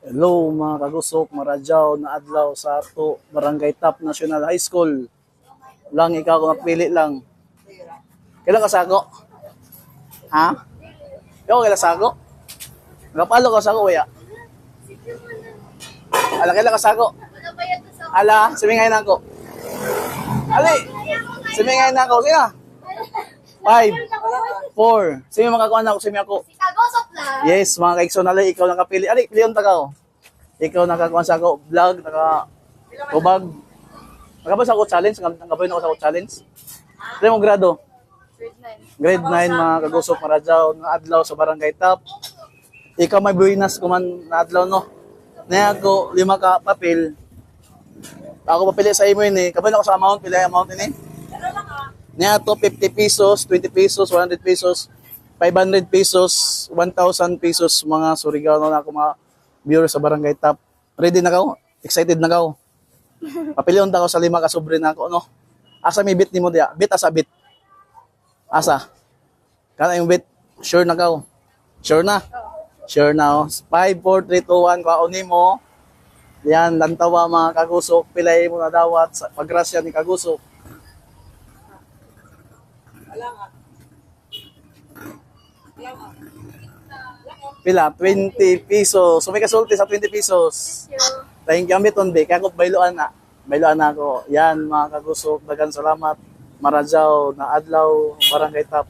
Hello mga kagusok, maradyaw na adlaw sa ato Barangay Top National High School. Lang ikaw kung napili lang. Kailan ka sago? Ha? Ikaw kailan sago? Nagapalo ka sago kuya? Ala kailan ka sago? Ala, simingay na ako. Ali, simingay na ako. Sino? 5, 4. Sino makakuha na ako? Simi ako. Kagosok na. Yes, mga kaikso na ikaw nakapili. Ali, piliyon tagaw. Ikaw nakakuha sa ako vlog, naka-ubag. Nagabay sa ako challenge, nagabay na ako sa ako challenge. Ano mo grado? Grade 9. Grade 9, mga kagusok maradyaw na adlaw sa Barangay Top. Ikaw may buwinas kuman na adlaw no. Na ako 5 ka papel. Ako papili sa imo ini. Kabay na ako sa amount, pila yung amount ini. Niya to 50 pesos, 20 pesos, 100 pesos, 500 pesos, 1,000 pesos mga surigao na ako mga viewers sa Barangay Top. Ready na ka? Excited na ka? Papilion ta ko sa 5 ka sobre na ako no. Asa may bit nimo dia? Bit asa bit? Asa? Kana yung bit? Sure na ka? Sure na? Sure na. 5, 4, 3, 2, 1 kaon nimo. Yan, lantawa mga kagusok, pilay mo na dawat sa pagrasya ni kagusok. Pila? 20 pesos. So may kasulti sa 20 pesos. Thank you. Ambit on be. Kaya ko bailoan na. Bailoan na ako. Yan mga kagusok. Dagan salamat. Maradyaw na adlaw. Barangay Top.